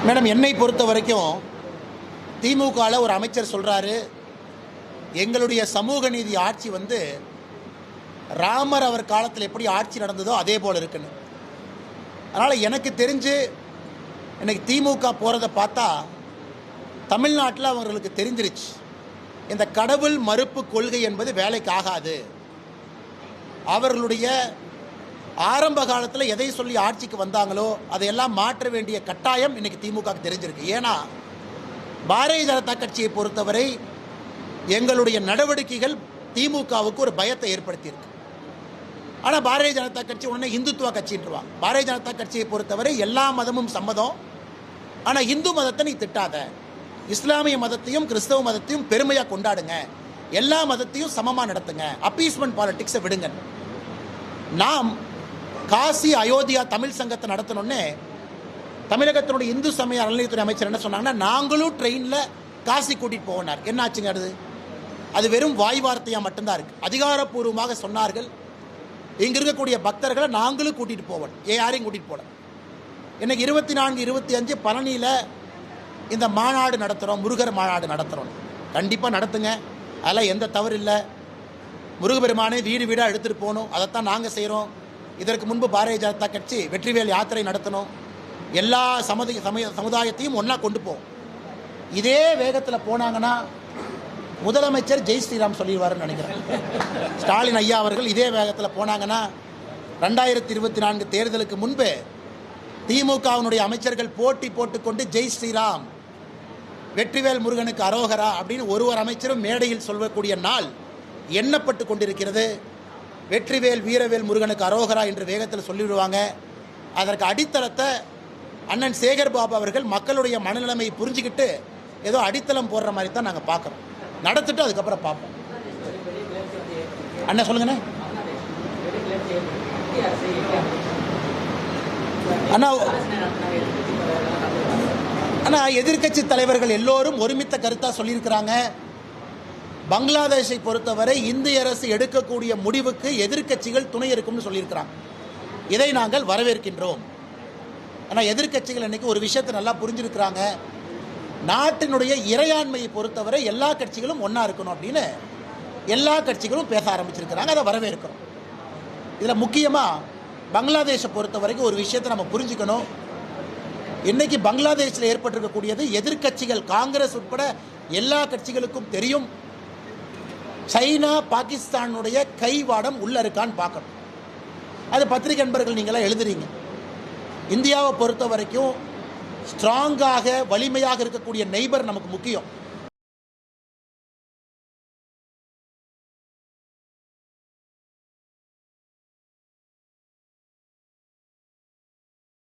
Madam, என்னை பொறுத்த வரைக்கும் திமுகவில் ஒரு அமைச்சர் சொல்கிறாரு, எங்களுடைய சமூக நீதி ஆட்சி ராமர் அவர் காலத்தில் எப்படி ஆட்சி நடந்ததோ அதே போல் இருக்குன்னு. அதனால் எனக்கு தெரிஞ்சு இன்னைக்கு திமுக போகிறத பார்த்தா தமிழ்நாட்டில் அவங்களுக்கு தெரிஞ்சிருச்சு, இந்த கடவுள் மறுப்பு கொள்கை என்பது வேலைக்கு ஆகாது. அவர்களுடைய ஆரம்ப காலத்தில் எதை சொல்லி ஆட்சிக்கு வந்தாங்களோ அதையெல்லாம் மாற்ற வேண்டிய கட்டாயம் இன்னைக்கு திமுகவுக்கு தெரிஞ்சிருக்கு. ஏன்னா பாரதிய ஜனதா கட்சியை பொறுத்தவரை எங்களுடைய நடவடிக்கைகள் திமுகவுக்கு ஒரு பயத்தை ஏற்படுத்தியிருக்கு. ஆனால் பாரதிய ஜனதா கட்சி உடனே இந்துத்துவ கட்சின்றாங்க. பாரதிய ஜனதா கட்சியை பொறுத்தவரை எல்லா மதமும் சம்மதம், ஆனால் இந்து மதத்தை நீ திட்டாத, இஸ்லாமிய மதத்தையும் கிறிஸ்தவ மதத்தையும் பெருமையாக கொண்டாடுங்க, எல்லா மதத்தையும் சமமாக நடத்துங்க, அப்பீஸ்மெண்ட் பாலிடிக்ஸை விடுங்க. நாம் காசி அயோத்தியா தமிழ் சங்கத்தை நடத்தணுன்னே தமிழகத்தினுடைய இந்து சமய அறநிலையத்துறை அமைச்சர் என்ன சொன்னாங்கன்னா, நாங்களும் ட்ரெயினில் காசி கூட்டிகிட்டு போனார். என்ன ஆச்சுங்க? அது வெறும் வாய் வார்த்தையாக மட்டும்தான் இருக்குது. அதிகாரப்பூர்வமாக சொன்னார்கள், இங்கே இருக்கக்கூடிய பக்தர்களை நாங்களும் கூட்டிகிட்டு போவோம், யாரையும் கூட்டிகிட்டு போகல. இன்னைக்கு 24, 25 பழனியில் இந்த மாநாடு நடத்துகிறோம், முருகர் மாநாடு நடத்துகிறோம். கண்டிப்பாக நடத்துங்க, அதெல்லாம் எந்த தவறு இல்லை. முருகபெருமானை வீடு வீடாக எடுத்துகிட்டு போகணும், அதைத்தான் நாங்கள் செய்கிறோம். இதற்கு முன்பு பாரதிய ஜனதா கட்சி வெற்றிவேல் யாத்திரை நடத்தணும், எல்லா சமுதாயத்தையும் ஒன்றா கொண்டு போவோம். இதே வேகத்தில் போனாங்கன்னா முதலமைச்சர் ஜெய் ஸ்ரீராம் சொல்லிடுவாருன்னு நினைக்கிறேன். ஸ்டாலின் ஐயா அவர்கள் இதே வேகத்தில் போனாங்கன்னா 2024 தேர்தலுக்கு முன்பு திமுகவினுடைய அமைச்சர்கள் போட்டி போட்டுக்கொண்டு ஜெய் ஸ்ரீராம், வெற்றிவேல் முருகனுக்கு அரோகரா அப்படின்னு ஒரு அமைச்சரும் மேடையில் சொல்லக்கூடிய நாள் எண்ணப்பட்டு கொண்டிருக்கிறது. வெற்றிவேல் வீரவேல் முருகனுக்கு அரோகரா என்று வேகத்தில் சொல்லிவிடுவாங்க. அதற்கு அடித்தளத்தை அண்ணன் சேகர் பாபு அவர்கள் மக்களுடைய மனநிலைமையை புரிஞ்சுக்கிட்டு ஏதோ அடித்தளம் போடுற மாதிரி தான் நாங்கள் பார்க்குறோம். நடத்திட்டு அதுக்கப்புறம் பார்ப்போம். அண்ணன் சொல்லுங்கண்ணே. அண்ணா எதிர்கட்சி தலைவர்கள் எல்லோரும் ஒருமித்த கருத்தாக சொல்லியிருக்கிறாங்க. பங்களாதேஷை பொறுத்தவரை இந்திய அரசு எடுக்கக்கூடிய முடிவுக்கு எதிர்க்கட்சிகள் துணை இருக்கும்னு சொல்லியிருக்கிறாங்க. இதை நாங்கள் வரவேற்கின்றோம். ஆனால் எதிர்க்கட்சிகள் இன்னைக்கு ஒரு விஷயத்தை நல்லா புரிஞ்சிருக்கிறாங்க, நாட்டினுடைய இறையாண்மையை பொறுத்தவரை எல்லா கட்சிகளும் ஒன்றா இருக்கணும் அப்படின்னு எல்லா கட்சிகளும் பேச ஆரம்பிச்சிருக்கிறாங்க. அதை வரவேற்கிறோம். இதில் முக்கியமாக பங்களாதேஷை பொறுத்த வரைக்கும் ஒரு விஷயத்தை நம்ம புரிஞ்சுக்கணும். இன்னைக்கு பங்களாதேஷில் ஏற்பட்டிருக்கக்கூடியது எதிர்க்கட்சிகள் காங்கிரஸ் உட்பட எல்லா கட்சிகளுக்கும் தெரியும். சைனா பாகிஸ்தானுடைய கைவாடம் உள்ள இருக்கான்னு பார்க்கணும். அது பத்திரிகை நண்பர்கள் நீங்களாம் எழுதுறீங்க. இந்தியாவை பொறுத்த வரைக்கும் ஸ்ட்ராங்காக வலிமையாக இருக்கக்கூடிய நெய்பர் நமக்கு முக்கியம்.